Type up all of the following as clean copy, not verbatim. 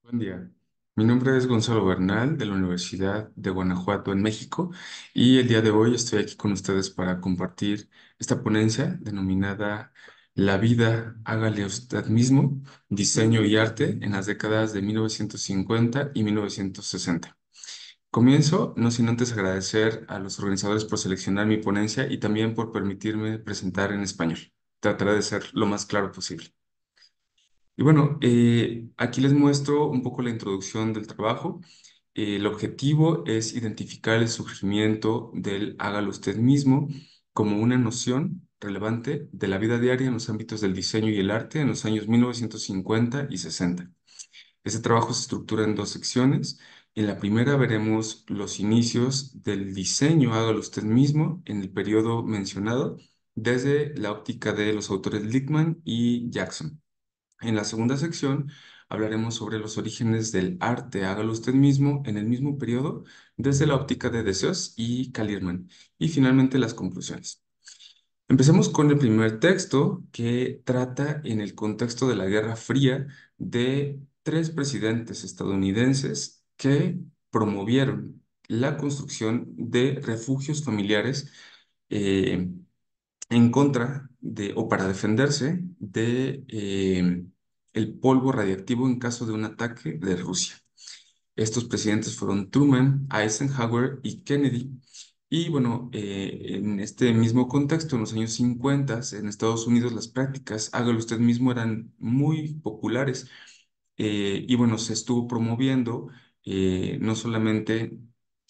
Buen día. Mi nombre es Gonzalo Bernal de la Universidad de Guanajuato en México y el día de hoy estoy aquí con ustedes para compartir esta ponencia denominada La vida, hágale usted mismo, diseño y arte en las décadas de 1950 y 1960. Comienzo, no sin antes agradecer a los organizadores por seleccionar mi ponencia y también por permitirme presentar en español. Trataré de ser lo más claro posible. Y bueno, aquí les muestro un poco la introducción del trabajo. El objetivo es identificar el surgimiento del hágalo usted mismo como una noción relevante de la vida diaria en los ámbitos del diseño y el arte en los años 1950 y 60. Este trabajo se estructura en dos secciones. En la primera veremos los inicios del diseño hágalo usted mismo en el periodo mencionado desde la óptica de los autores Lickman y Jackson. En la segunda sección hablaremos sobre los orígenes del arte, hágalo usted mismo, en el mismo periodo, desde la óptica de Deseos y Kalirman. Y finalmente las conclusiones. Empecemos con el primer texto que trata en el contexto de la Guerra Fría de tres presidentes estadounidenses que promovieron la construcción de refugios familiares eh, en contra de, o para defenderse de el polvo radiactivo en caso de un ataque de Rusia. Estos presidentes fueron Truman, Eisenhower y Kennedy. Y bueno, en este mismo contexto, en los años 50, en Estados Unidos, las prácticas, hágalo usted mismo, eran muy populares. Y bueno, se estuvo promoviendo no solamente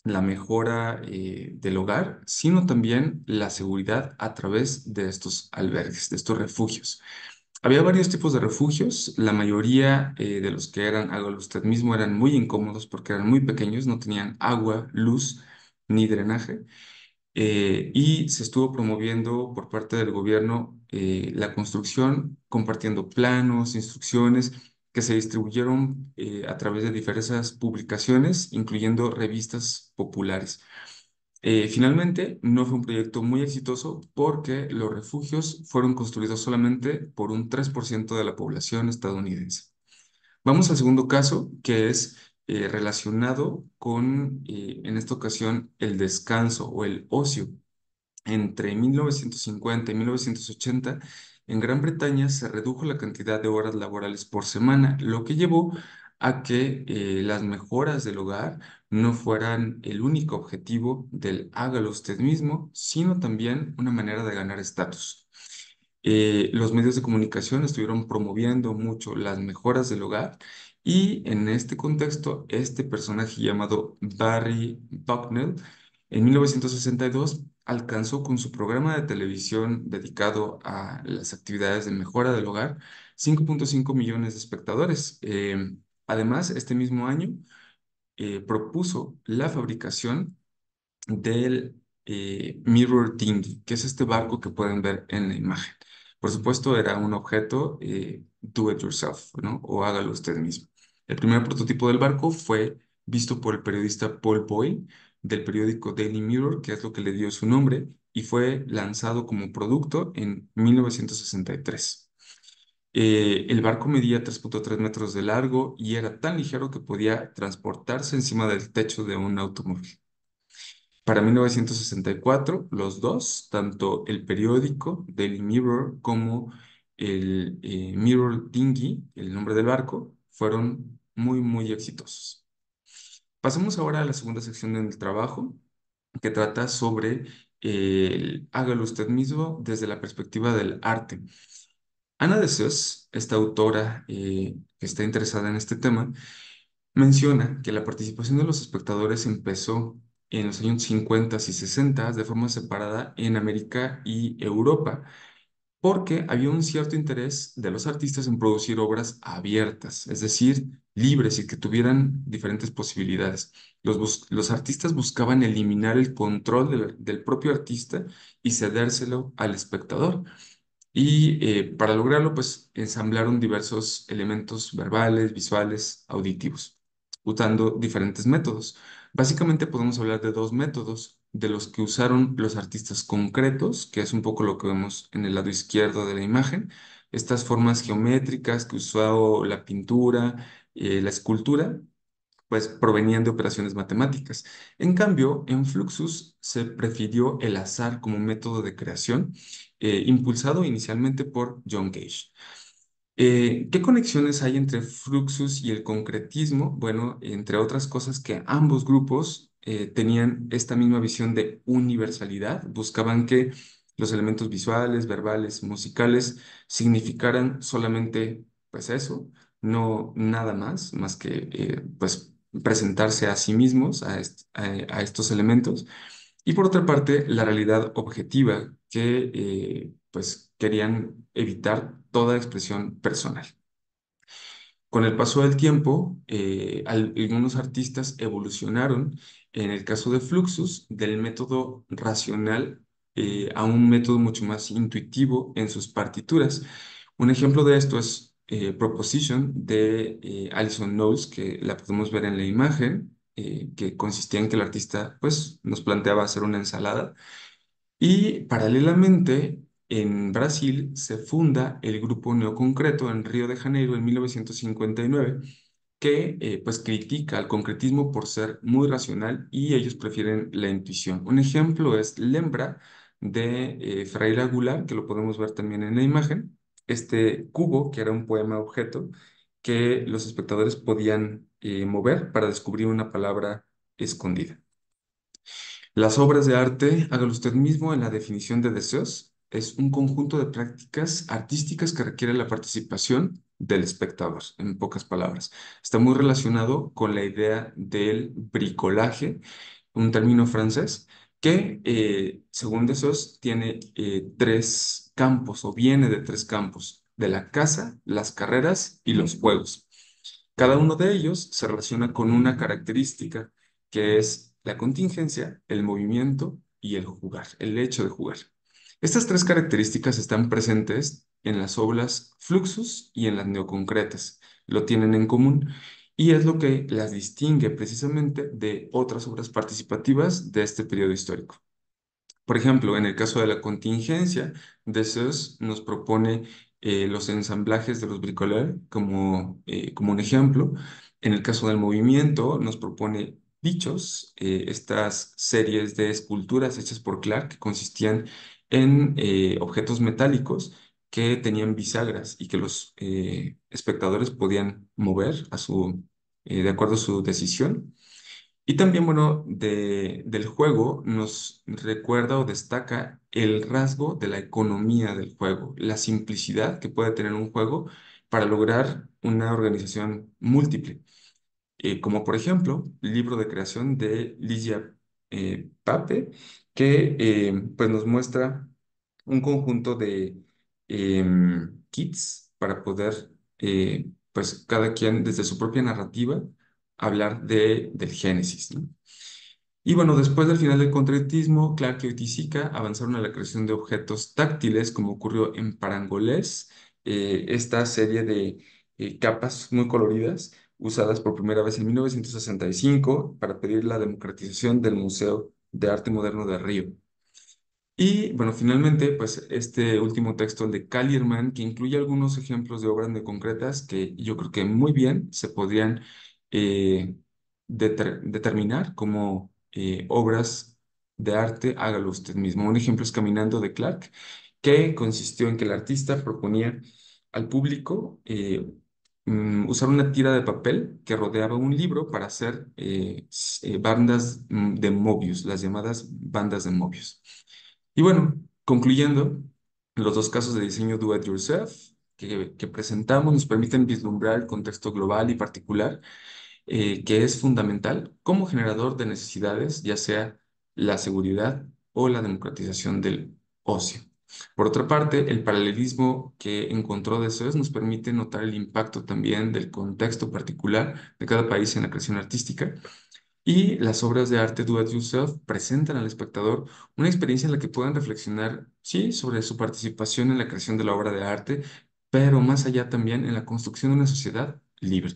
la mejora del hogar, sino también la seguridad a través de estos albergues, de estos refugios. Había varios tipos de refugios, la mayoría de los que eran, hágalo usted mismo, eran muy incómodos porque eran muy pequeños, no tenían agua, luz ni drenaje. Y se estuvo promoviendo por parte del gobierno la construcción, compartiendo planos, instrucciones que se distribuyeron a través de diversas publicaciones, incluyendo revistas populares. Finalmente, no fue un proyecto muy exitoso porque los refugios fueron construidos solamente por un 3% de la población estadounidense. Vamos al segundo caso, que es relacionado con, en esta ocasión, el descanso o el ocio. Entre 1950 y 1980, en Gran Bretaña se redujo la cantidad de horas laborales por semana, lo que llevó a que las mejoras del hogar no fueran el único objetivo del hágalo usted mismo, sino también una manera de ganar estatus. Los medios de comunicación estuvieron promoviendo mucho las mejoras del hogar y en este contexto, este personaje llamado Barry Bucknell, en 1962 alcanzó con su programa de televisión dedicado a las actividades de mejora del hogar 5.5 millones de espectadores. Además, este mismo año propuso la fabricación del Mirror Dinghy, que es este barco que pueden ver en la imagen. Por supuesto, era un objeto do it yourself, ¿no? O hágalo usted mismo. El primer prototipo del barco fue visto por el periodista Paul Boyle del periódico Daily Mirror, que es lo que le dio su nombre, y fue lanzado como producto en 1963. El barco medía 3.3 metros de largo y era tan ligero que podía transportarse encima del techo de un automóvil. Para 1964, los dos, tanto el periódico Daily Mirror como el Mirror Dinghy, el nombre del barco, fueron muy, muy exitosos. Pasemos ahora a la segunda sección del trabajo, que trata sobre el hágalo usted mismo desde la perspectiva del arte. Ana de Seuss, esta autora que está interesada en este tema, menciona que la participación de los espectadores empezó en los años 50 y 60 de forma separada en América y Europa, porque había un cierto interés de los artistas en producir obras abiertas, es decir, libres y que tuvieran diferentes posibilidades. Los artistas buscaban eliminar el control del propio artista y cedérselo al espectador. Y para lograrlo, pues ensamblaron diversos elementos verbales, visuales, auditivos, usando diferentes métodos. Básicamente podemos hablar de dos métodos, de los que usaron los artistas concretos, que es un poco lo que vemos en el lado izquierdo de la imagen, estas formas geométricas que usó la pintura, la escultura, pues provenían de operaciones matemáticas. En cambio, en Fluxus se prefirió el azar como método de creación, impulsado inicialmente por John Cage. ¿Qué conexiones hay entre Fluxus y el concretismo? Bueno, entre otras cosas que ambos grupos tenían esta misma visión de universalidad, buscaban que los elementos visuales, verbales, musicales significaran solamente, pues eso, no nada más, más que, pues, presentarse a sí mismos, a estos elementos. Y por otra parte, la realidad objetiva, que pues querían evitar toda expresión personal. Con el paso del tiempo, algunos artistas evolucionaron, en el caso de Fluxus, del método racional a un método mucho más intuitivo en sus partituras. Un ejemplo de esto es Proposition de Alison Knowles, que la podemos ver en la imagen, que consistía en que el artista pues, nos planteaba hacer una ensalada y paralelamente, en Brasil se funda el Grupo Neoconcreto en Río de Janeiro en 1959, que pues critica al concretismo por ser muy racional y ellos prefieren la intuición. Un ejemplo es Lembra de Ferreira Goulart, que lo podemos ver también en la imagen, este cubo, que era un poema objeto, que los espectadores podían mover para descubrir una palabra escondida. Las obras de arte, hágalo usted mismo en la definición de deseos, es un conjunto de prácticas artísticas que requiere la participación del espectador, en pocas palabras. Está muy relacionado con la idea del bricolaje, un término francés que, según Desos, tiene tres campos o viene de tres campos, de la casa, las carreras y los juegos. Cada uno de ellos se relaciona con una característica que es la contingencia, el movimiento y el jugar, el hecho de jugar. Estas tres características están presentes en las obras Fluxus y en las neoconcretas. Lo tienen en común y es lo que las distingue precisamente de otras obras participativas de este periodo histórico. Por ejemplo, en el caso de la contingencia, Deleuze nos propone los ensamblajes de los bricoleurs como un ejemplo. En el caso del movimiento, nos propone dichos, estas series de esculturas hechas por Clark que consistían en objetos metálicos que tenían bisagras y que los espectadores podían mover de acuerdo a su decisión. Y también, bueno, del juego nos recuerda o destaca el rasgo de la economía del juego, la simplicidad que puede tener un juego para lograr una organización múltiple, como por ejemplo el libro de creación de Ligia Pape, que pues nos muestra un conjunto de kits para poder, pues cada quien desde su propia narrativa, hablar del Génesis, ¿no? Y bueno, después del final del concretismo, Clark y Oiticica avanzaron a la creación de objetos táctiles, como ocurrió en Parangolés, esta serie de capas muy coloridas, usadas por primera vez en 1965 para pedir la democratización del Museo de Arte Moderno de Río. Y bueno, finalmente, pues este último texto, el de Calierman, que incluye algunos ejemplos de obras concretas que yo creo que muy bien se podrían eh, determinar como obras de arte, hágalo usted mismo. Un ejemplo es Caminando de Clark, que consistió en que el artista proponía al público usar una tira de papel que rodeaba un libro para hacer bandas de Mobius, las llamadas bandas de Mobius. Y bueno, concluyendo, los dos casos de diseño do it yourself que presentamos nos permiten vislumbrar el contexto global y particular que es fundamental como generador de necesidades, ya sea la seguridad o la democratización del ocio. Por otra parte, el paralelismo que encontró Deleuze nos permite notar el impacto también del contexto particular de cada país en la creación artística y las obras de arte do it yourself presentan al espectador una experiencia en la que puedan reflexionar, sí, sobre su participación en la creación de la obra de arte, pero más allá también en la construcción de una sociedad libre.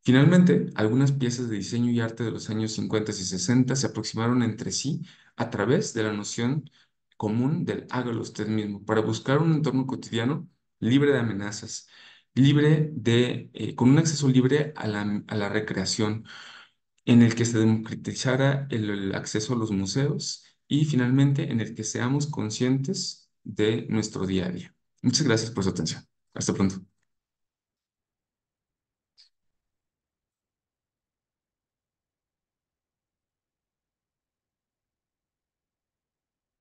Finalmente, algunas piezas de diseño y arte de los años 50 y 60 se aproximaron entre sí a través de la noción común del hágalo usted mismo, para buscar un entorno cotidiano libre de amenazas. con un acceso libre a la recreación, en el que se democratizara el acceso a los museos y finalmente en el que seamos conscientes de nuestro día a día. Muchas gracias por su atención. Hasta pronto.